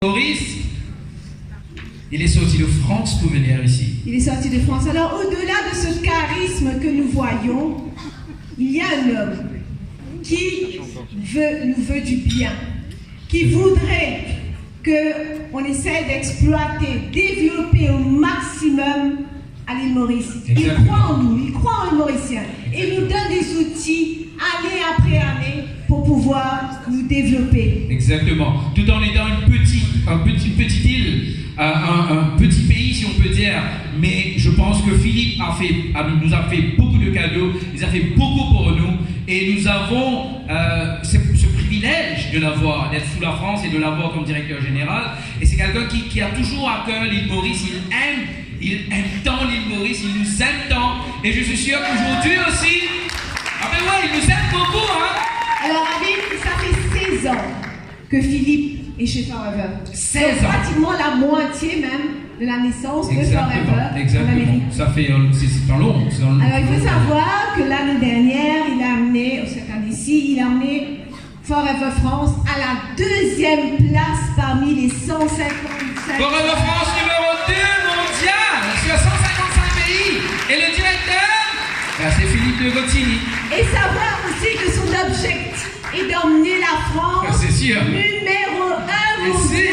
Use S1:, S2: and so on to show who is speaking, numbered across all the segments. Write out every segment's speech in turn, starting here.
S1: Maurice, il est sorti de France pour venir ici.
S2: Il est sorti de France. Alors, au-delà de ce charisme que nous voyons, il y a un homme qui nous veut du bien, qui voudrait qu'on essaie d'exploiter, développer au maximum à l'île Maurice. Il croit en nous, il croit en les Mauriciens. Et il nous donne des outils, année après année, pour pouvoir nous développer.
S1: Exactement. Tout en étant une petite île, un petit pays si on peut dire, mais je pense que Philippe nous a fait beaucoup de cadeaux, il a fait beaucoup pour nous, et nous avons ce privilège de l'avoir, d'être sous la France et de l'avoir comme directeur général. Et c'est quelqu'un qui a toujours à cœur l'île Maurice, il aime tant l'île Maurice, il nous aime tant, et je suis sûr qu'aujourd'hui aussi, il nous aime beaucoup, hein.
S2: Alors, David, ça fait 16 ans que Philippe est chez Forever.
S1: 16 ans.
S2: Pratiquement la moitié même de la naissance de Forever en Amérique.
S1: Ça fait, c'est dans l'ombre.
S2: Alors, il faut savoir que l'année dernière, cette année-ci, il a amené Forever France à la 2e place parmi les 157.
S1: Forever France numéro 2 mondial sur 155 pays. Et le directeur, c'est Philippe de Gottini.
S2: Et savoir aussi que son objectif est d'emmener la France numéro 1 mondial.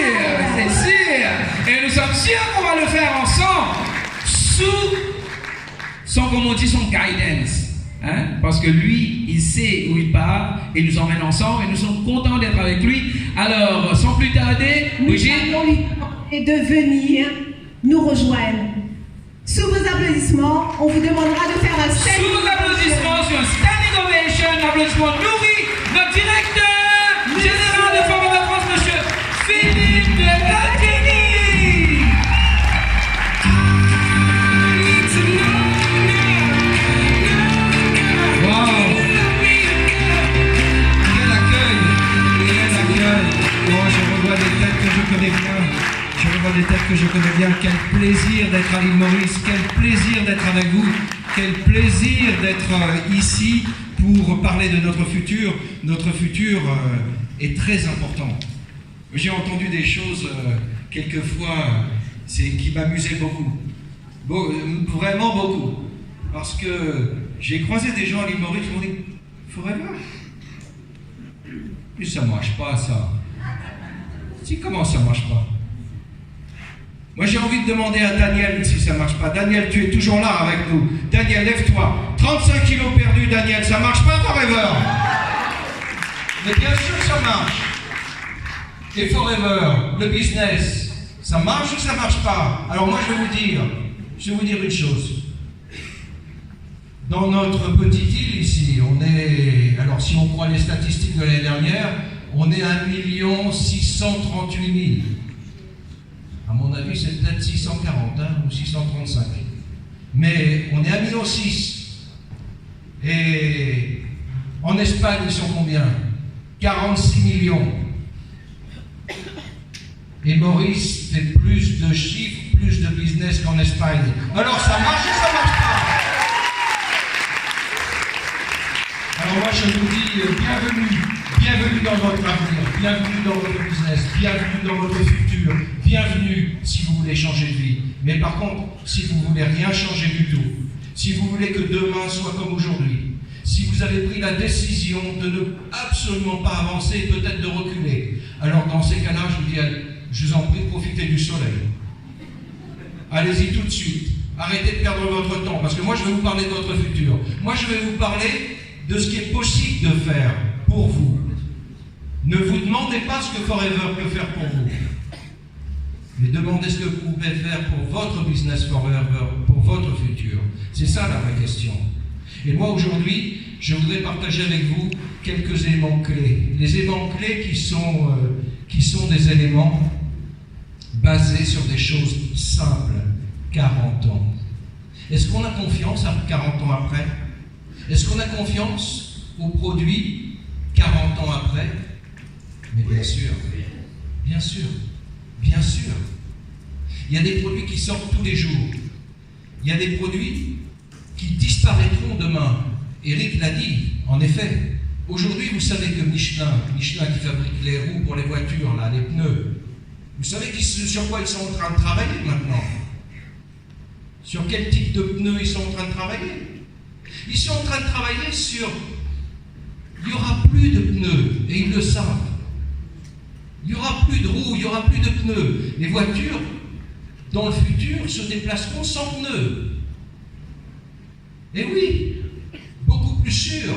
S1: C'est sûr. Et nous sommes sûrs qu'on va le faire ensemble, sous son guidance. Hein? Parce que lui, il sait où il part et nous emmène ensemble et nous sommes contents d'être avec lui. Alors, sans plus tarder,
S2: Brigitte, nous allons lui demander de venir nous rejoindre. Sous vos applaudissements, on vous demandera de faire un standing.
S1: Sous vos applaudissements, sur un standing ovation, un applaudissement nourri, notre directeur général de Forever France, monsieur Philippe de Gottini.
S3: Wow! Quel accueil! Oh, je revois des têtes que je connais bien. Quel plaisir d'être à l'île Maurice, quel plaisir d'être avec vous, quel plaisir d'être ici pour parler de notre futur. Notre futur est très important. J'ai entendu des choses quelquefois qui m'amusaient beaucoup. Vraiment beaucoup. Parce que j'ai croisé des gens à l'île Maurice qui m'ont dit « Forever ?» Mais ça ne marche pas, ça. Si, comment ça ne marche pas? Moi, j'ai envie de demander à Daniel si ça ne marche pas. Daniel, tu es toujours là avec nous. Daniel, lève-toi. 35 kilos perdus, Daniel. Ça ne marche pas, Forever? Mais bien sûr que ça marche. Et Forever, le business, ça marche ou ça ne marche pas? Alors moi, je vais vous dire une chose. Dans notre petite île ici, alors si on croit les statistiques de l'année dernière, on est à 1 638 000. À mon avis, c'est peut-être 640 ou 635. Mais on est à 1,6 million. Et en Espagne, ils sont combien? 46 millions. Et Maurice fait plus de chiffres, plus de business qu'en Espagne. Alors ça marche ou ça marche pas? Alors moi, je vous dis bienvenue dans votre avenir, bienvenue dans votre business, bienvenue dans votre futur, bienvenue si vous voulez changer de vie. Mais par contre, si vous ne voulez rien changer du tout, si vous voulez que demain soit comme aujourd'hui, si vous avez pris la décision de ne absolument pas avancer et peut-être de reculer, alors dans ces cas-là, je vous en prie, profitez du soleil. Allez-y tout de suite. Arrêtez de perdre votre temps, parce que moi, je vais vous parler de votre futur. Moi, je vais vous parler de ce qui est possible de faire pour vous. Ne vous demandez pas ce que Forever peut faire pour vous, mais demandez ce que vous pouvez faire pour votre business Forever, pour votre futur. C'est ça la vraie question. Et moi aujourd'hui, je voudrais partager avec vous quelques éléments clés. Les éléments clés qui sont des éléments basés sur des choses simples. 40 ans. Est-ce qu'on a confiance à 40 ans après? Est-ce qu'on a confiance aux produits 40 ans après? Mais bien sûr, bien sûr, bien sûr. Il y a des produits qui sortent tous les jours. Il y a des produits qui disparaîtront demain. Eric l'a dit, en effet. Aujourd'hui, vous savez que Michelin qui fabrique les roues pour les voitures, là, les pneus, Vous savez sur quoi ils sont en train de travailler maintenant? Sur quel type de pneus ils sont en train de travailler? Ils sont en train de travailler sur... Il n'y aura plus de pneus, et ils le savent. Il n'y aura plus de roues, il n'y aura plus de pneus. Les voitures, dans le futur, se déplaceront sans pneus. Et oui, beaucoup plus sûr.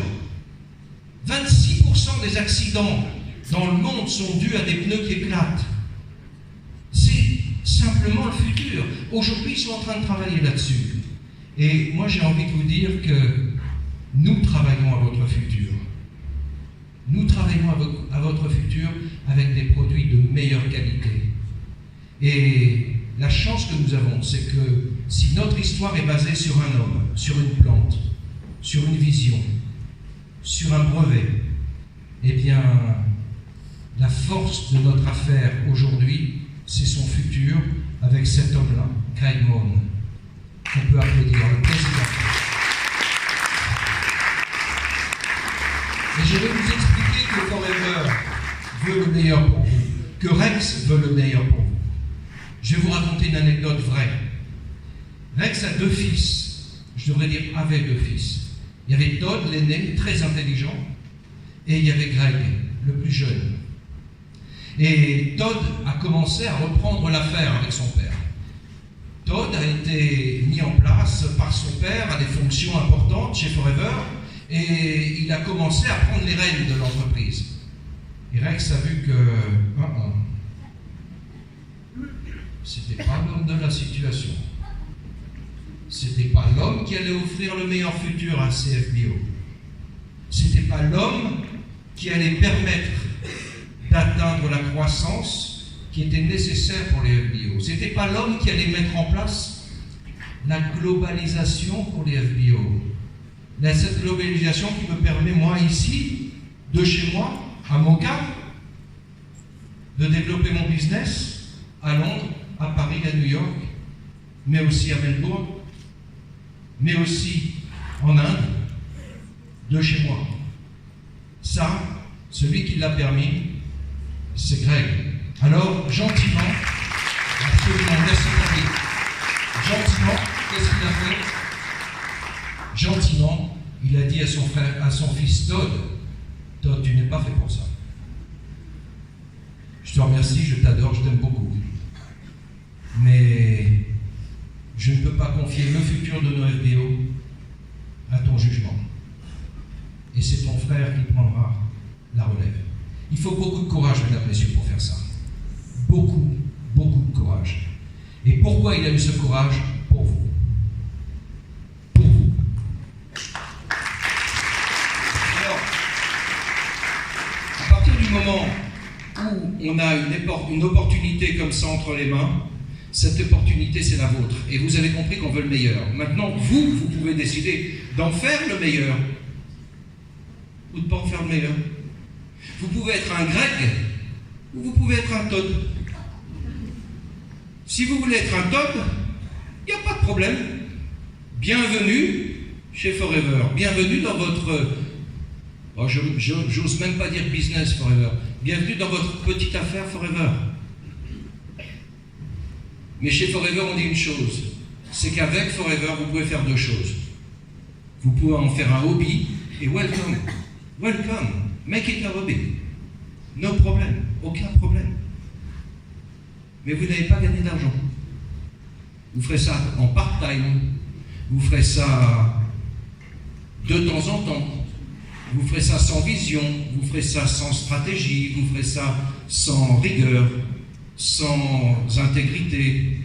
S3: 26% des accidents dans le monde sont dus à des pneus qui éclatent. C'est simplement le futur. Aujourd'hui, ils sont en train de travailler là-dessus. Et moi, j'ai envie de vous dire que nous travaillons à votre futur. Nous travaillons à votre futur avec des produits de meilleure qualité. Et la chance que nous avons, c'est que si notre histoire est basée sur un homme, sur une plante, sur une vision, sur un brevet, eh bien, la force de notre affaire aujourd'hui, c'est son futur avec cet homme-là, Craig Moon, qu'on peut applaudir, le président. Et je vais vous expliquer que Forever veut le meilleur pour vous, que Rex veut le meilleur pour vous. Je vais vous raconter une anecdote vraie. Rex a 2 fils, je devrais dire avait 2 fils. Il y avait Todd, l'aîné, très intelligent, et il y avait Greg, le plus jeune. Et Todd a commencé à reprendre l'affaire avec son père. Todd a été mis en place par son père à des fonctions importantes chez Forever, et il a commencé à prendre les rênes de l'entreprise. Et Rex a vu que c'était pas l'homme de la situation. C'était pas l'homme qui allait offrir le meilleur futur à CFBio. C'était pas l'homme qui allait permettre d'atteindre la croissance qui était nécessaire pour les FBO. C'était pas l'homme qui allait mettre en place la globalisation pour les FBO. Cette globalisation qui me permet, moi, ici, de chez moi, à Moka, de développer mon business à Londres, à Paris, à New York, mais aussi à Melbourne, mais aussi en Inde, de chez moi. Ça, celui qui l'a permis, c'est Greg. Alors, gentiment, absolument, laissez tomber. Gentiment, qu'est-ce qu'il a fait? Gentiment, il a dit à son fils Todd, Todd, tu n'es pas fait pour ça. Je te remercie, je t'adore, je t'aime beaucoup. Mais je ne peux pas confier le futur de nos FBO à ton jugement. Et c'est ton frère qui prendra la relève. Il faut beaucoup de courage, mesdames et messieurs, pour faire ça. Beaucoup, beaucoup de courage. Et pourquoi il a eu ce courage? Pour vous. Pour vous. Alors, à partir du moment où on a une opportunité comme ça entre les mains, cette opportunité, c'est la vôtre. Et vous avez compris qu'on veut le meilleur. Maintenant, vous pouvez décider d'en faire le meilleur ou de ne pas en faire le meilleur. Vous pouvez être un Greg ou vous pouvez être un Todd. Si vous voulez être un Todd, il n'y a pas de problème. Bienvenue chez Forever. Bienvenue dans votre... Oh, j'ose même pas dire business Forever. Bienvenue dans votre petite affaire Forever. Mais chez Forever, on dit une chose, c'est qu'avec Forever, vous pouvez faire 2 choses. Vous pouvez en faire un hobby, et welcome, make it a hobby. No problème, aucun problème. Mais vous n'allez pas gagner d'argent. Vous ferez ça en part-time, vous ferez ça de temps en temps, vous ferez ça sans vision, vous ferez ça sans stratégie, vous ferez ça sans rigueur, sans intégrité.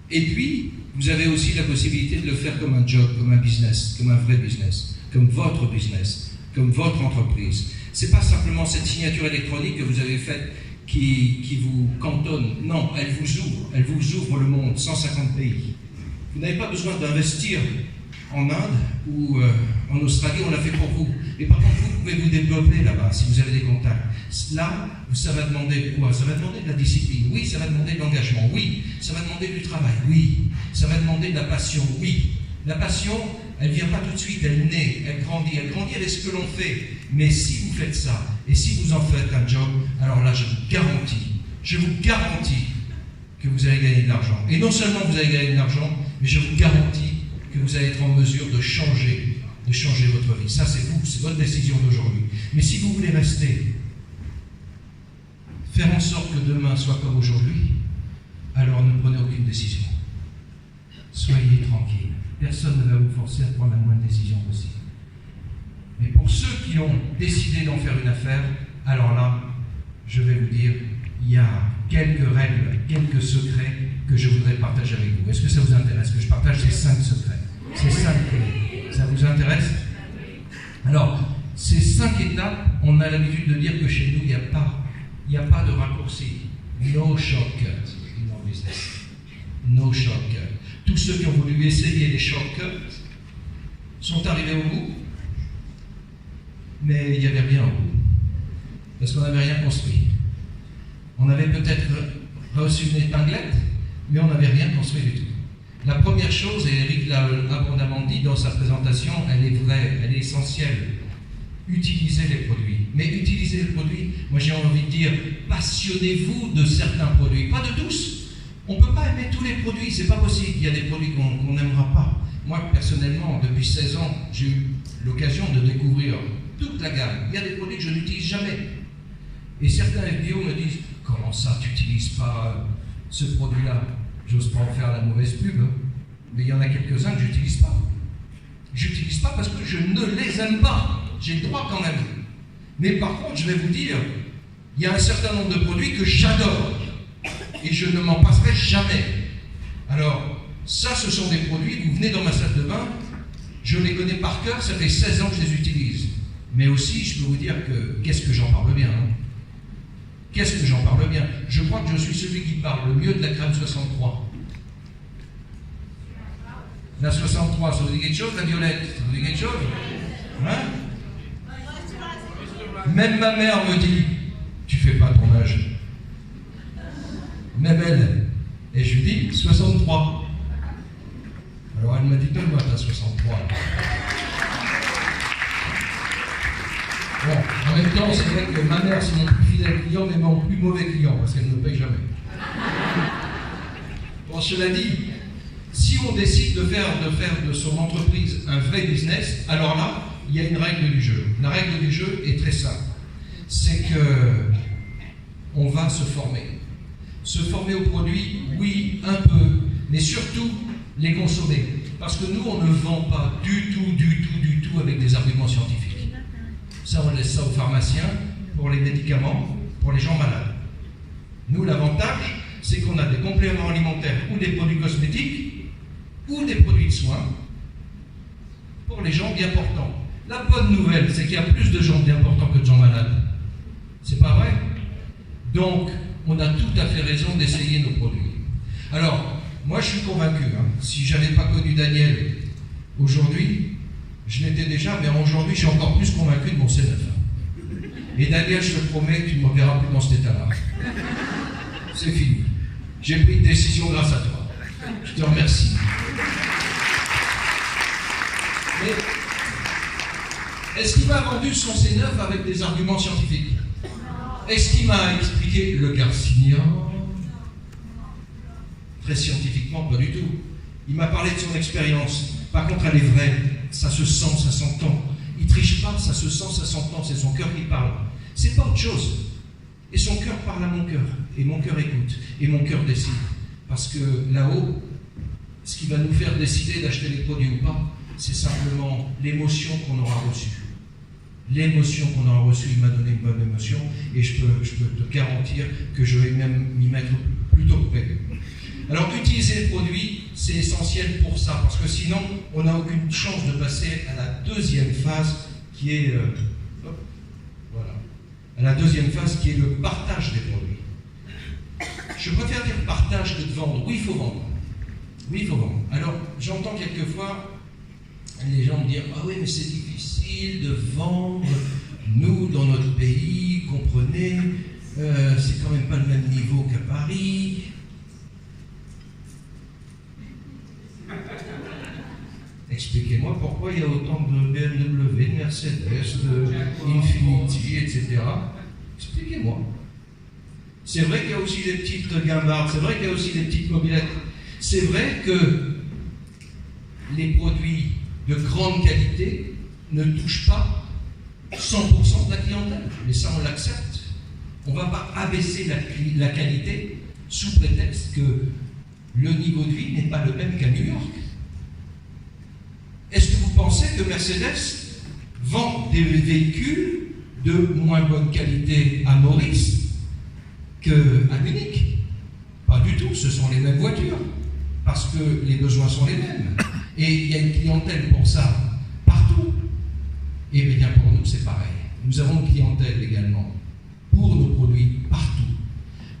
S3: Et puis, vous avez aussi la possibilité de le faire comme un job, comme un business, comme un vrai business, comme votre business, comme votre entreprise. C'est pas simplement cette signature électronique que vous avez faite qui vous cantonne. Non, elle vous ouvre le monde, 150 pays. Vous n'avez pas besoin d'investir en Inde ou en Australie, on l'a fait pour vous. Et par contre, vous pouvez vous développer là-bas si vous avez des contacts. Là, ça va demander quoi? Ça va demander de la discipline, oui. Ça va demander de l'engagement, oui. Ça va demander du travail, oui. Ça va demander de la passion, oui. La passion, elle ne vient pas tout de suite, elle naît, elle grandit avec ce que l'on fait. Mais si vous faites ça, et si vous en faites un job, alors là, je je vous garantis que vous allez gagner de l'argent. Et non seulement vous allez gagner de l'argent, mais je vous garantis que vous allez être en mesure de changer votre vie. Ça, c'est vous, c'est votre décision d'aujourd'hui. Mais si vous voulez rester, faire en sorte que demain soit comme aujourd'hui, alors ne prenez aucune décision. Soyez tranquille. Personne ne va vous forcer à prendre la moindre décision possible. Mais pour ceux qui ont décidé d'en faire une affaire, alors là, je vais vous dire, il y a quelques règles, quelques secrets que je voudrais partager avec vous. Est-ce que ça vous intéresse que je partage ces 5 secrets? Ces 5 clés. Ça vous intéresse? Alors, ces 5 étapes, on a l'habitude de dire que chez nous, il n'y a pas de raccourci. No shortcut in our business. No shortcut. Tous ceux qui ont voulu essayer les shortcuts sont arrivés au bout, mais il n'y avait rien au bout. Parce qu'on n'avait rien construit. On avait peut-être reçu une épinglette, mais on n'avait rien construit du tout. La première chose, et Eric l'a abondamment dit dans sa présentation, elle est vraie, elle est essentielle. Utilisez les produits. Mais utilisez les produits, moi j'ai envie de dire, passionnez-vous de certains produits, pas de tous. On ne peut pas aimer tous les produits, c'est pas possible. Il y a des produits qu'on n'aimera pas. Moi, personnellement, depuis 16 ans, j'ai eu l'occasion de découvrir toute la gamme. Il y a des produits que je n'utilise jamais. Et certains FBO me disent « Comment ça, tu n'utilises pas ce produit-là » J'ose pas en faire la mauvaise pub, mais il y en a quelques-uns que je n'utilise pas. Je n'utilise pas parce que je ne les aime pas. J'ai le droit quand même. Mais par contre, je vais vous dire, il y a un certain nombre de produits que j'adore. Et je ne m'en passerai jamais. Alors, ça, ce sont des produits, vous venez dans ma salle de bain, je les connais par cœur, ça fait 16 ans que je les utilise. Mais aussi, je peux vous dire que, qu'est-ce que j'en parle bien, hein? Qu'est-ce que j'en parle bien? Je crois que je suis celui qui parle le mieux de la crème 63. La 63, ça vous dit quelque chose? La violette, ça vous dit quelque chose? Hein? Même ma mère me dit, tu fais pas ton âge. Même elle. Et je lui dis, 63. Alors elle m'a dit, donne-moi ta 63. Bon, en même temps, c'est vrai que ma mère, c'est mon plus fidèle client, mais mon plus mauvais client, parce qu'elle ne me paye jamais. Bon, cela dit, si on décide de faire de son entreprise un vrai business, alors là, il y a une règle du jeu. La règle du jeu est très simple. C'est que on va se former. Se former aux produits, oui, un peu, mais surtout les consommer. Parce que nous, on ne vend pas du tout avec des arguments scientifiques. Ça, on laisse ça aux pharmaciens, pour les médicaments, pour les gens malades. Nous, l'avantage, c'est qu'on a des compléments alimentaires ou des produits cosmétiques ou des produits de soins pour les gens bien portants. La bonne nouvelle, c'est qu'il y a plus de gens bien portants que de gens malades. C'est pas vrai? Donc, on a tout à fait raison d'essayer nos produits. Alors, moi je suis convaincu, hein, si je n'avais pas connu Daniel aujourd'hui, je l'étais déjà, mais aujourd'hui je suis encore plus convaincu de mon C9. Et Daniel, je te promets que tu ne me reverras plus dans cet état-là. C'est fini. J'ai pris une décision grâce à toi. Je te remercie. Mais est-ce qu'il m'a vendu son C9 avec des arguments scientifiques? Est-ce qu'il m'a expliqué le Garcinia? Très scientifiquement, pas du tout. Il m'a parlé de son expérience. Par contre, elle est vraie. Ça se sent, ça s'entend. Il triche pas, ça se sent, ça s'entend. C'est son cœur qui parle. C'est pas autre chose. Et son cœur parle à mon cœur. Et mon cœur écoute. Et mon cœur décide. Parce que là-haut, ce qui va nous faire décider d'acheter les produits ou pas, c'est simplement l'émotion qu'on aura reçue. L'émotion qu'on aura reçue, il m'a donné une bonne émotion, et je peux te garantir que je vais même m'y mettre plutôt que prévu. Alors, utiliser le produit, c'est essentiel pour ça, parce que sinon, on n'a aucune chance de passer à la deuxième phase, qui est à la deuxième phase, qui est le partage des produits. Je préfère dire partage que de vendre. Oui, il faut vendre. Oui, il faut vendre. Alors, j'entends quelquefois les gens me dire « Ah oui, mais c'est difficile de vendre, nous, dans notre pays, comprenez, c'est quand même pas le même niveau qu'à Paris. » Expliquez-moi pourquoi il y a autant de BMW, de Mercedes, de Infiniti, etc. Expliquez-moi. C'est vrai qu'il y a aussi des petites guimbardes, c'est vrai qu'il y a aussi des petites mobilettes. C'est vrai que les produits de grande qualité ne touchent pas 100% de la clientèle. Mais ça, on l'accepte. On ne va pas abaisser la qualité sous prétexte que le niveau de vie n'est pas le même qu'à New York. Est-ce que vous pensez que Mercedes vend des véhicules de moins bonne qualité à Maurice qu'à Munich? Pas du tout, ce sont les mêmes voitures, parce que les besoins sont les mêmes. Et il y a une clientèle pour ça partout. Et bien pour nous, c'est pareil. Nous avons une clientèle également pour nos produits partout.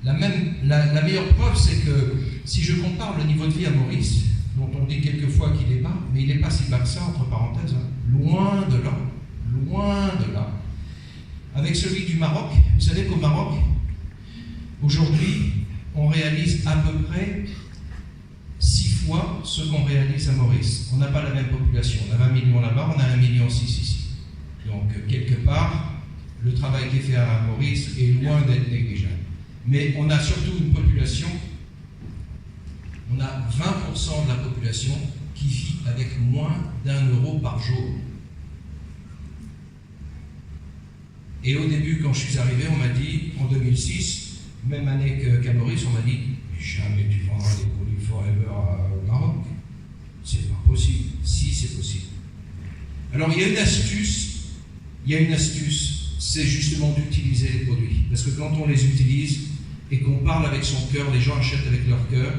S3: La meilleure preuve, c'est que si je compare le niveau de vie à Maurice, dont on dit quelquefois qu'il est bas, mais il n'est pas si bas que ça, entre parenthèses, hein, loin de là, avec celui du Maroc. Vous savez qu'au Maroc, aujourd'hui, on réalise à peu près 6 fois ce qu'on réalise à Maurice. On n'a pas la même population. On a 20 millions là-bas, on a 1,6 million ici. Donc, quelque part, le travail qui est fait à Maurice est loin d'être négligeable. Mais on a surtout une population, on a 20% de la population qui vit avec moins d'1 € par jour. Et au début, quand je suis arrivé, on m'a dit, en 2006, même année qu'à Maurice, on m'a dit « Jamais tu vendras des produits Forever au Maroc. C'est pas possible. » Si, c'est possible. Alors, il y a une astuce, c'est justement d'utiliser les produits. Parce que quand on les utilise et qu'on parle avec son cœur, les gens achètent avec leur cœur,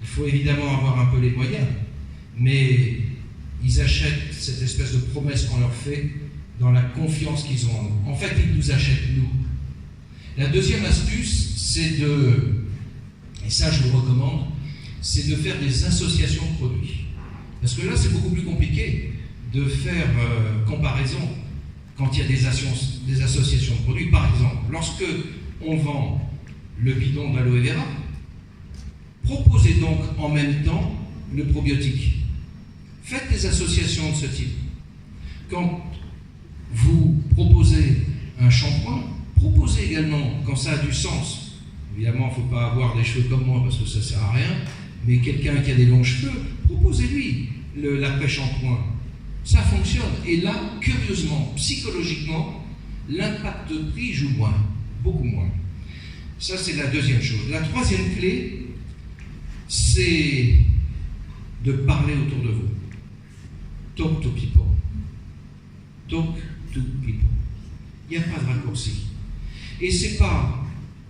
S3: il faut évidemment avoir un peu les moyens. Mais ils achètent cette espèce de promesse qu'on leur fait dans la confiance qu'ils ont en nous. En fait, ils nous achètent nous. La deuxième astuce, c'est et ça je vous recommande, c'est de faire des associations de produits. Parce que là, c'est beaucoup plus compliqué de faire comparaison quand il y a des associations de produits. Par exemple, lorsque on vend le bidon d'aloe vera, proposez donc en même temps le probiotique. Faites des associations de ce type. Quand vous proposez un shampoing, proposez également, quand ça a du sens, évidemment il ne faut pas avoir des cheveux comme moi parce que ça ne sert à rien, mais quelqu'un qui a des longs cheveux, proposez-lui l'après-shampoing. Ça fonctionne. Et là, curieusement, psychologiquement, l'impact de prix joue moins, beaucoup moins. Ça, c'est la deuxième chose. La troisième clé, c'est de parler autour de vous. Talk to people. Talk to people. Il n'y a pas de raccourci. Et c'est pas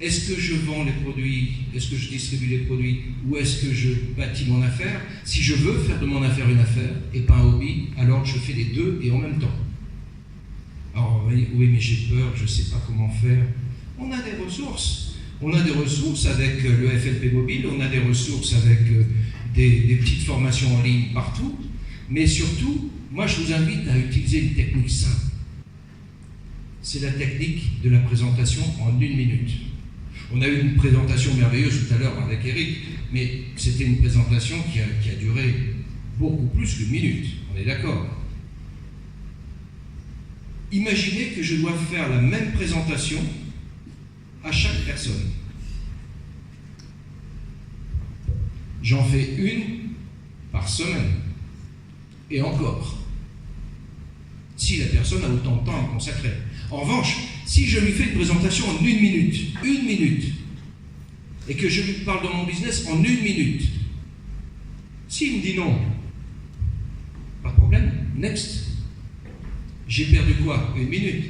S3: est-ce que je vends les produits, est-ce que je distribue les produits, ou est-ce que je bâtis mon affaire. Si je veux faire de mon affaire une affaire et pas un hobby, alors je fais les deux et en même temps. Alors oui, mais j'ai peur, je ne sais pas comment faire. On a des ressources. On a des ressources avec le FLP Mobile, on a des ressources avec des petites formations en ligne partout, mais surtout, moi je vous invite à utiliser une technique simple. C'est la technique de la présentation en 1 minute. On a eu une présentation merveilleuse tout à l'heure avec Eric, mais c'était une présentation qui a duré beaucoup plus qu'1 minute, on est d'accord. Imaginez que je dois faire la même présentation à chaque personne. J'en fais une par semaine. Et encore, si la personne a autant de temps à me consacrer. En revanche, si je lui fais une présentation en 1 minute, et que je lui parle de mon business en 1 minute, s'il me dit non, pas de problème, next. J'ai perdu quoi? 1 minute.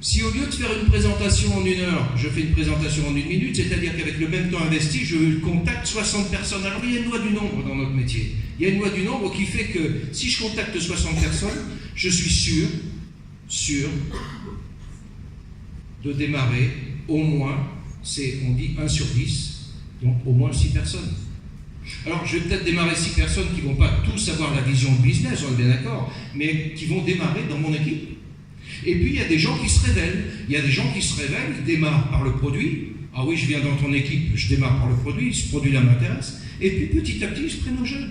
S3: Si au lieu de faire une présentation en 1 heure, je fais une présentation en 1 minute, c'est-à-dire qu'avec le même temps investi, je contacte 60 personnes. Alors il y a une loi du nombre dans notre métier. Il y a une loi du nombre qui fait que si je contacte 60 personnes, je suis sûr de démarrer au moins, on dit 1 sur 10, donc au moins 6 personnes. Alors je vais peut-être démarrer 6 personnes qui ne vont pas tous avoir la vision de business, on est bien d'accord, mais qui vont démarrer dans mon équipe. Et puis il y a des gens qui se révèlent. Ils démarrent par le produit. Ah oui, je viens dans ton équipe, je démarre par le produit, ce produit-là m'intéresse. Et puis petit à petit, ils se prennent au jeu.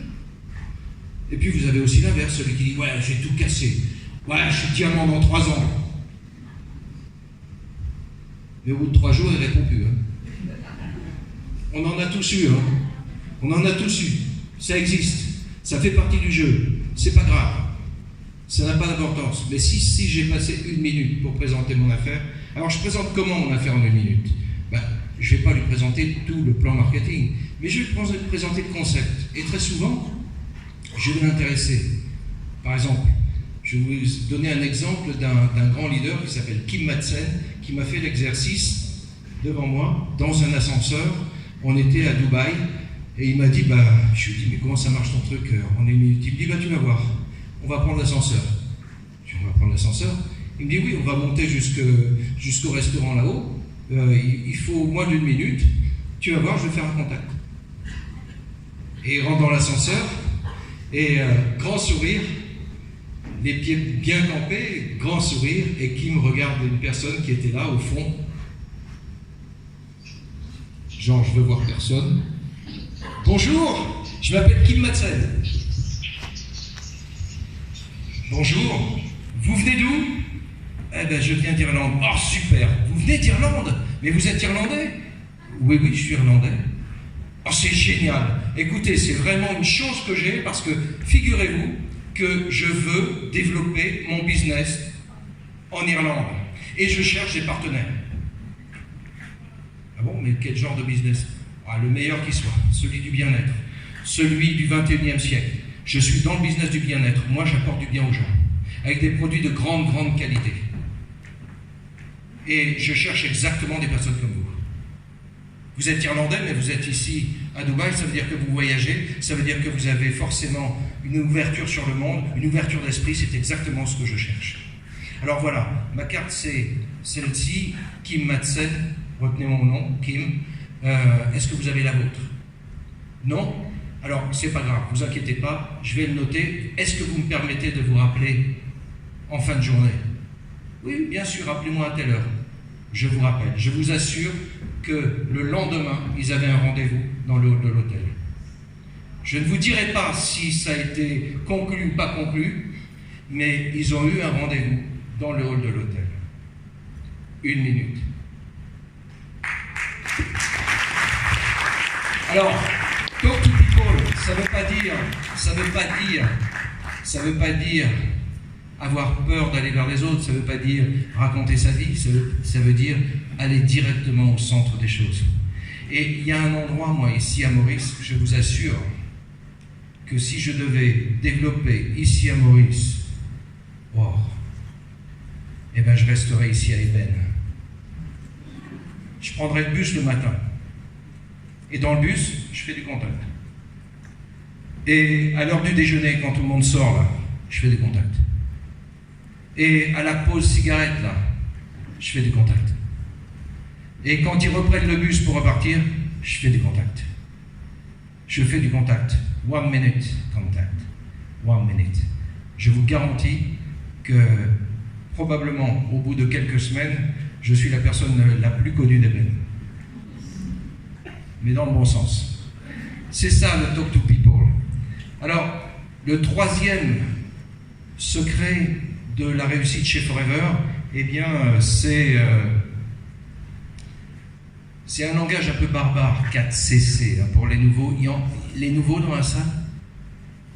S3: Et puis vous avez aussi l'inverse, celui qui dit « Ouais, j'ai tout cassé. Ouais, je suis diamant dans 3 ans. » Mais au bout de 3 jours, il ne répond plus. On en a tous eu. On en a tous eu. Ça existe. Ça fait partie du jeu. C'est pas grave. Ça n'a pas d'importance. Mais si j'ai passé 1 minute pour présenter mon affaire, alors je présente comment mon affaire en 1 minute? Je ne vais pas lui présenter tout le plan marketing, mais je vais lui présenter le concept. Et très souvent, je vais l'intéresser. Par exemple, je vais vous donner un exemple d'un grand leader qui s'appelle Kim Madsen, qui m'a fait l'exercice devant moi, dans un ascenseur. On était à Dubaï, et il m'a dit, je lui ai dit, mais comment ça marche ton truc en 1 minute? Il me dit, tu vas voir, on va prendre l'ascenseur. Je dis, on va prendre l'ascenseur. Il me dit, oui, on va monter jusqu'au restaurant là-haut. Il faut moins d'1 minute, tu vas voir, je vais faire un contact. Et il rentre dans l'ascenseur, et grand sourire, les pieds bien campés, grand sourire, et qui me regarde une personne qui était là au fond. Genre, je veux voir personne. Bonjour, je m'appelle Kim Madsen. Bonjour, vous venez d'où? Eh bien, je viens d'Irlande. Oh, super! Vous venez d'Irlande? Mais vous êtes Irlandais? Oui, je suis Irlandais. Oh, c'est génial! Écoutez, c'est vraiment une chance que j'ai parce que, figurez-vous, que je veux développer mon business en Irlande. Et je cherche des partenaires. Ah bon, mais quel genre de business? Le meilleur qui soit, celui du bien-être, celui du 21e siècle. Je suis dans le business du bien-être. Moi, j'apporte du bien aux gens, avec des produits de grande qualité. Et je cherche exactement des personnes comme vous. Vous êtes Irlandais, mais vous êtes ici à Dubaï, ça veut dire que vous voyagez, ça veut dire que vous avez forcément une ouverture sur le monde, une ouverture d'esprit, c'est exactement ce que je cherche. Alors voilà, ma carte c'est celle-ci, Kim Madsen, retenez mon nom, Kim. Est-ce que vous avez la vôtre? Non? Alors, c'est pas grave, vous inquiétez pas, je vais le noter. Est-ce que vous me permettez de vous rappeler en fin de journée? Oui, bien sûr, rappelez-moi à telle heure. Je vous rappelle. Je vous assure que le lendemain, ils avaient un rendez-vous dans le hall de l'hôtel. Je ne vous dirai pas si ça a été conclu ou pas conclu, mais ils ont eu un rendez-vous dans le hall de l'hôtel. 1 minute. Alors, talk to people, ça veut pas dire avoir peur d'aller vers les autres, ça ne veut pas dire raconter sa vie, ça veut dire aller directement au centre des choses. Et il y a un endroit, moi, ici à Maurice, je vous assure que si je devais développer ici à Maurice, je resterais ici à Eben. Je prendrais le bus le matin. Et dans le bus, je fais du contact. Et à l'heure du déjeuner, quand tout le monde sort, là, je fais des contacts. Et à la pause cigarette, là, je fais des contacts. Et quand ils reprennent le bus pour repartir, je fais des contacts. Je fais du contact. 1 minute contact. 1 minute. Je vous garantis que probablement au bout de quelques semaines, je suis la personne la plus connue d'Eben. Mais dans le bon sens. C'est ça le talk to people. Alors, le 3e secret de la réussite chez Forever, c'est un langage un peu barbare, 4CC, pour les nouveaux. Les nouveaux dans la salle?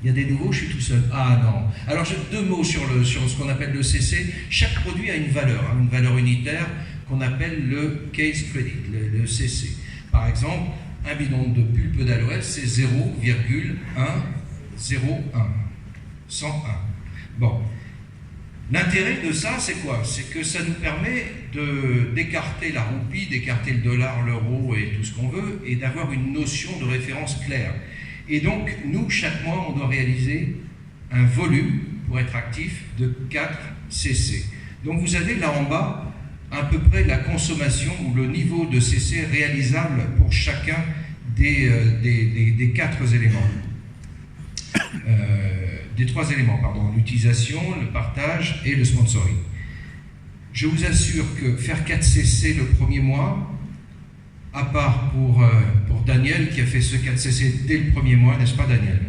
S3: Il y a des nouveaux, je suis tout seul. Ah non. Alors, 2 mots sur ce qu'on appelle le CC. Chaque produit a une valeur unitaire qu'on appelle le case credit, le CC. Par exemple, un bidon de pulpe d'aloès, c'est 0,101. 101. Bon. L'intérêt de ça, c'est quoi? C'est que ça nous permet d'écarter la roupie, d'écarter le dollar, l'euro et tout ce qu'on veut, et d'avoir une notion de référence claire. Et donc, nous, chaque mois, on doit réaliser un volume, pour être actif, de 4 CC. Donc, vous avez là en bas, à peu près la consommation ou le niveau de CC réalisable pour chacun des 4 éléments. Des 3 éléments, l'utilisation, le partage et le sponsoring. Je vous assure que faire 4 CC le premier mois, à part pour Daniel qui a fait ce 4 CC dès le premier mois, n'est-ce pas Daniel?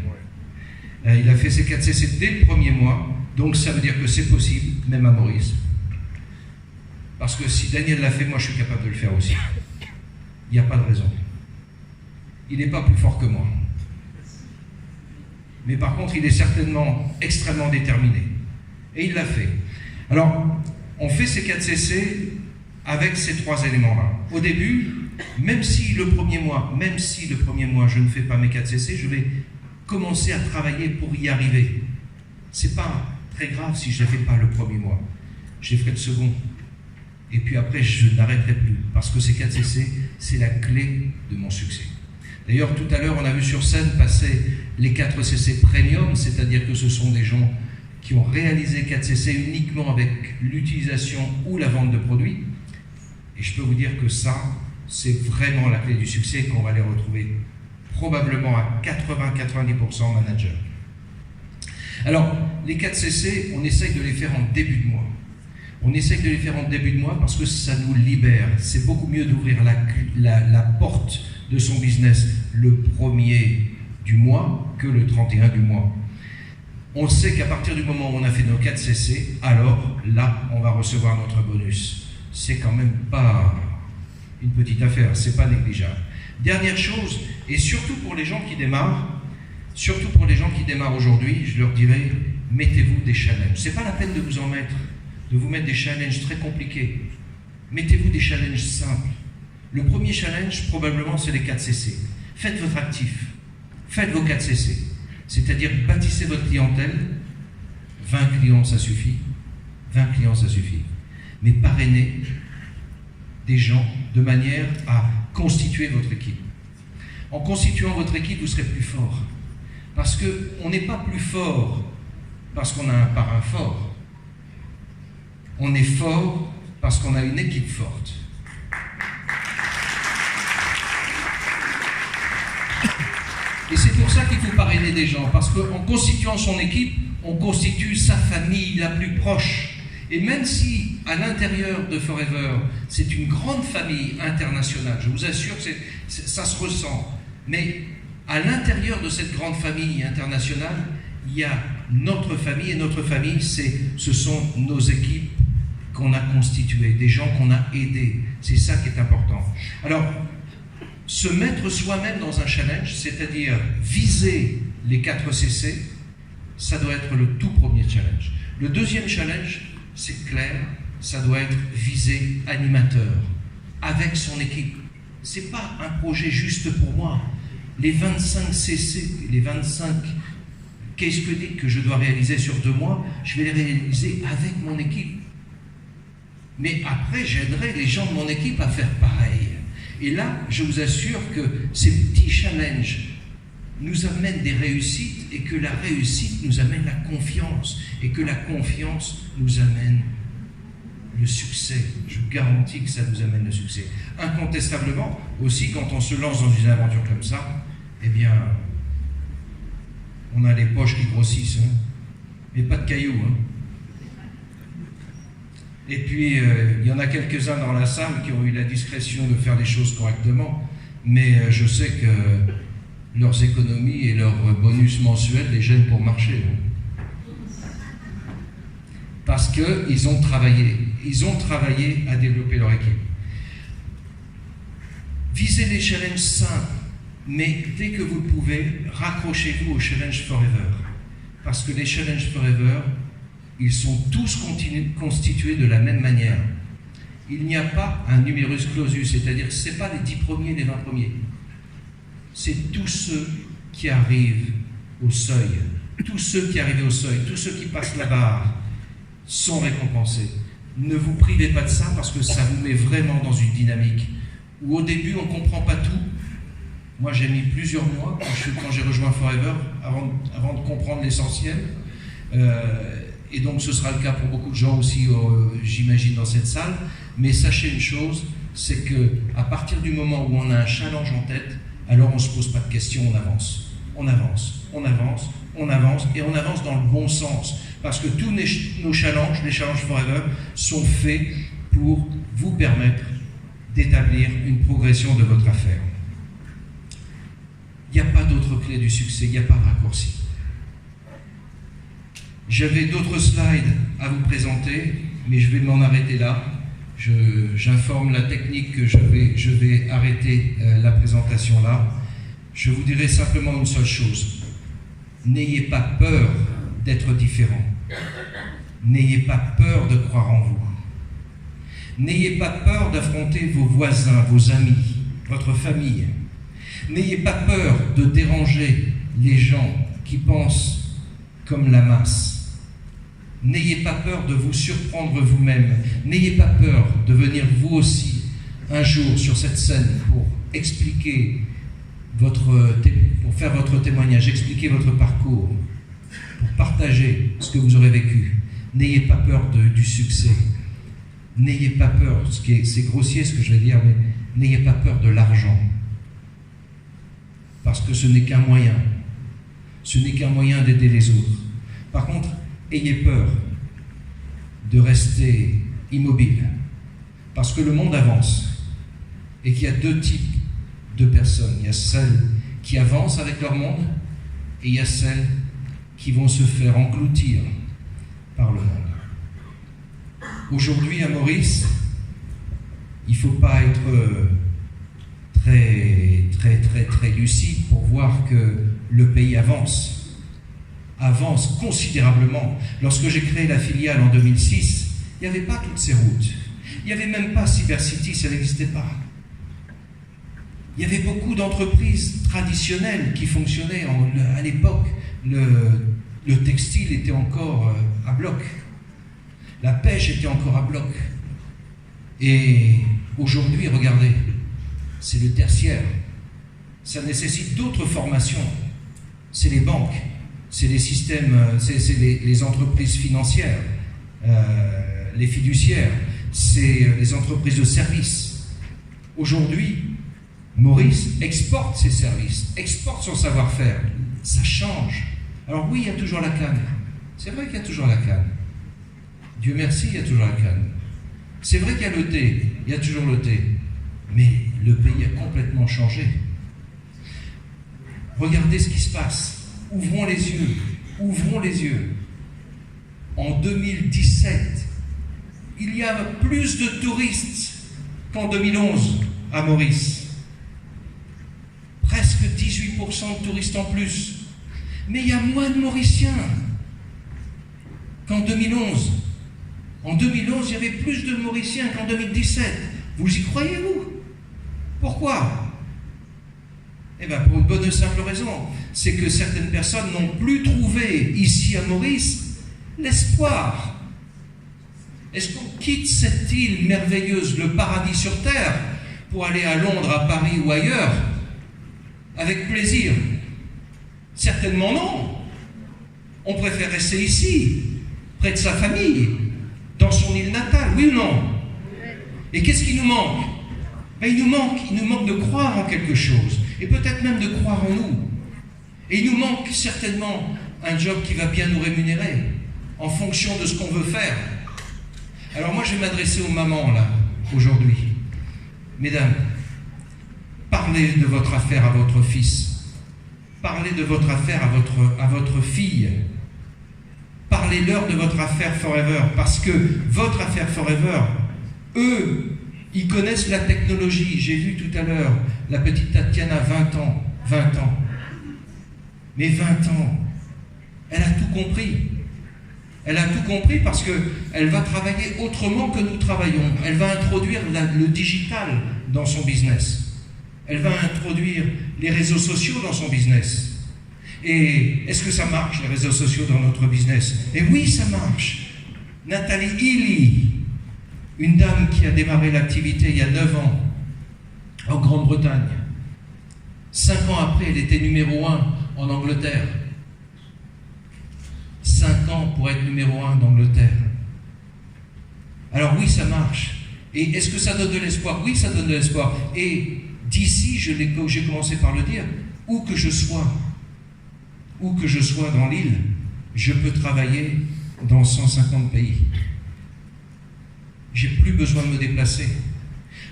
S3: Il a fait ses 4 CC dès le premier mois, donc ça veut dire que c'est possible, même à Maurice. Parce que si Daniel l'a fait, moi je suis capable de le faire aussi. Il n'y a pas de raison. Il n'est pas plus fort que moi. Mais par contre, il est certainement extrêmement déterminé. Et il l'a fait. Alors, on fait ces 4 CC avec ces 3 éléments-là. Au début, même si le premier mois, je ne fais pas mes 4 CC, je vais commencer à travailler pour y arriver. C'est pas très grave si je ne les fais pas le premier mois. Je les ferai le second. Et puis après, je n'arrêterai plus. Parce que ces 4 CC, c'est la clé de mon succès. D'ailleurs, tout à l'heure, on a vu sur scène passer les 4 CC Premium, c'est-à-dire que ce sont des gens qui ont réalisé 4 CC uniquement avec l'utilisation ou la vente de produits. Et je peux vous dire que ça, c'est vraiment la clé du succès, qu'on va les retrouver probablement à 80-90% managers. Alors, les 4 CC, on essaye de les faire en début de mois. On essaye de les faire en début de mois parce que ça nous libère. C'est beaucoup mieux d'ouvrir la porte de son business le 1er du mois que le 31 du mois. On sait qu'à partir du moment où on a fait nos 4 CC, alors là, on va recevoir notre bonus. C'est quand même pas une petite affaire, c'est pas négligeable. Dernière chose, et surtout pour les gens qui démarrent, aujourd'hui, je leur dirais, mettez-vous des challenges. C'est pas la peine de vous mettre des challenges très compliqués. Mettez-vous des challenges simples. Le premier challenge, probablement, c'est les 4 CC. Faites votre actif. Faites vos 4 CC. C'est-à-dire, bâtissez votre clientèle. 20 clients, ça suffit. 20 clients, ça suffit. Mais parrainez des gens de manière à constituer votre équipe. En constituant votre équipe, vous serez plus fort. Parce qu'on n'est pas plus fort parce qu'on a un parrain fort. On est fort parce qu'on a une équipe forte. Et c'est pour ça qu'il faut parrainer des gens, parce qu'en constituant son équipe, on constitue sa famille la plus proche. Et même si, à l'intérieur de Forever, c'est une grande famille internationale, je vous assure que ça se ressent, mais à l'intérieur de cette grande famille internationale, il y a notre famille, et notre famille, ce sont nos équipes qu'on a constituées, des gens qu'on a aidés. C'est ça qui est important. Alors, se mettre soi-même dans un challenge, c'est-à-dire viser les 4 CC, ça doit être le tout premier challenge. Le deuxième challenge, c'est clair, ça doit être viser animateur, avec son équipe. C'est pas un projet juste pour moi. Les 25 CC, les 25 case studies que je dois réaliser sur 2 mois, je vais les réaliser avec mon équipe. Mais après, j'aiderai les gens de mon équipe à faire pareil. Et là, je vous assure que ces petits challenges nous amènent des réussites et que la réussite nous amène la confiance et que la confiance nous amène le succès. Je vous garantis que ça nous amène le succès. Incontestablement, aussi, quand on se lance dans une aventure comme ça, eh bien, on a les poches qui grossissent, hein, mais pas de cailloux. Hein. Et puis, il y en a quelques-uns dans la salle qui ont eu la discrétion de faire les choses correctement, mais je sais que leurs économies et leurs bonus mensuels les gênent pour marcher. Hein. Parce qu'ils ont travaillé à développer leur équipe. Visez les challenges simples, mais dès que vous le pouvez, raccrochez-vous au Challenge Forever. Parce que les Challenge Forever, ils sont tous constitués de la même manière. Il n'y a pas un numerus clausus, c'est-à-dire que ce n'est pas les 10 premiers, les 20 premiers. C'est tous ceux qui arrivent au seuil. Tous ceux qui arrivent au seuil, tous ceux qui passent la barre sont récompensés. Ne vous privez pas de ça parce que ça vous met vraiment dans une dynamique où au début on ne comprend pas tout. Moi j'ai mis plusieurs mois quand j'ai rejoint Forever avant de comprendre l'essentiel. Et donc ce sera le cas pour beaucoup de gens aussi, j'imagine, dans cette salle. Mais sachez une chose, c'est qu'à partir du moment où on a un challenge en tête, alors on ne se pose pas de questions, on avance. On avance, on avance, on avance, et on avance dans le bon sens. Parce que tous nos challenges, les challenges Forever, sont faits pour vous permettre d'établir une progression de votre affaire. Il n'y a pas d'autre clé du succès, il n'y a pas de raccourci. J'avais d'autres slides à vous présenter, mais je vais m'en arrêter là. j'informe la technique que je vais arrêter la présentation là. Je vous dirai simplement une seule chose. N'ayez pas peur d'être différent. N'ayez pas peur de croire en vous. N'ayez pas peur d'affronter vos voisins, vos amis, votre famille. N'ayez pas peur de déranger les gens qui pensent comme la masse. N'ayez pas peur de vous surprendre vous-même. N'ayez pas peur de venir vous aussi un jour sur cette scène pour expliquer pour faire votre témoignage, expliquer votre parcours, pour partager ce que vous aurez vécu. N'ayez pas peur du succès. N'ayez pas peur, c'est grossier ce que je vais dire, mais n'ayez pas peur de l'argent. Parce que ce n'est qu'un moyen. Ce n'est qu'un moyen d'aider les autres. Par contre, ayez peur de rester immobile. Parce que le monde avance. Et qu'il y a deux types de personnes. Il y a celles qui avancent avec leur monde et il y a celles qui vont se faire engloutir par le monde. Aujourd'hui à Maurice, il ne faut pas être très lucide pour voir que le pays avance considérablement. Lorsque j'ai créé la filiale en 2006, il n'y avait pas toutes ces routes. Il n'y avait même pas Cybercity, ça n'existait pas. Il y avait beaucoup d'entreprises traditionnelles qui fonctionnaient. À l'époque, le textile était encore à bloc. La pêche était encore à bloc. Et aujourd'hui, regardez, c'est le tertiaire. Ça nécessite d'autres formations. C'est les banques, c'est les systèmes, c'est les entreprises financières, les fiduciaires, c'est les entreprises de services. Aujourd'hui, Maurice exporte ses services, exporte son savoir-faire. Ça change. Alors oui, il y a toujours la canne. C'est vrai qu'il y a toujours la canne. Dieu merci, il y a toujours la canne. C'est vrai qu'il y a le thé, il y a toujours le thé. Mais le pays a complètement changé. Regardez ce qui se passe. Ouvrons les yeux. Ouvrons les yeux. En 2017, il y a plus de touristes qu'en 2011 à Maurice. Presque 18% de touristes en plus. Mais il y a moins de Mauriciens qu'en 2011. En 2011, il y avait plus de Mauriciens qu'en 2017. Vous y croyez-vous? Pourquoi? Eh bien, pour une bonne et simple raison. C'est que certaines personnes n'ont plus trouvé, ici à Maurice, l'espoir. Est-ce qu'on quitte cette île merveilleuse, le paradis sur terre, pour aller à Londres, à Paris ou ailleurs, avec plaisir? Certainement non. On préfère rester ici, près de sa famille, dans son île natale, oui ou non? Et qu'est-ce qui nous manque? Ben, il nous manque de croire en quelque chose, et peut-être même de croire en nous. Et il nous manque certainement un job qui va bien nous rémunérer, en fonction de ce qu'on veut faire. Alors moi, je vais m'adresser aux mamans, là, aujourd'hui. Mesdames, parlez de votre affaire à votre fils. Parlez de votre affaire à votre fille. Parlez-leur de votre affaire Forever, parce que votre affaire Forever, eux, ils connaissent la technologie. J'ai vu tout à l'heure la petite Tatiana, 20 ans. Mais 20 ans, elle a tout compris. Elle a tout compris parce qu'elle va travailler autrement que nous travaillons. Elle va introduire le digital dans son business. Elle va introduire les réseaux sociaux dans son business. Et est-ce que ça marche, les réseaux sociaux dans notre business? Et oui, ça marche. Nathalie Healy, une dame qui a démarré l'activité il y a 9 ans en Grande-Bretagne. 5 ans après, elle était numéro 1 en Angleterre. 5 ans pour être numéro 1 d'Angleterre. Alors oui, ça marche. Et est-ce que ça donne de l'espoir? Oui, ça donne de l'espoir. Et d'ici, j'ai commencé par le dire, où que je sois dans l'île, je peux travailler dans 150 pays. J'ai plus besoin de me déplacer.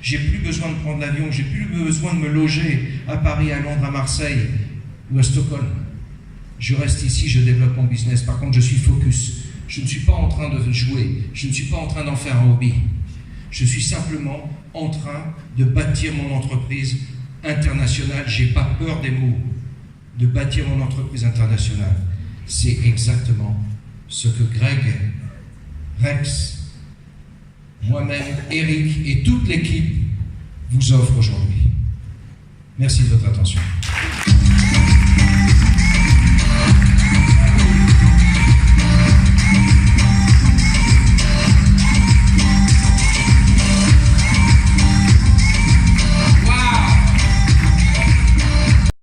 S3: J'ai plus besoin de prendre l'avion. J'ai plus besoin de me loger à Paris, à Londres, à Marseille ou à Stockholm. Je reste ici, je développe mon business. Par contre, je suis focus. Je ne suis pas en train de jouer. Je ne suis pas en train d'en faire un hobby. Je suis simplement en train de bâtir mon entreprise internationale. Je n'ai pas peur des mots. De bâtir mon entreprise internationale. C'est exactement ce que Greg, Rex, moi-même, Eric et toute l'équipe vous offrent aujourd'hui. Merci de votre attention.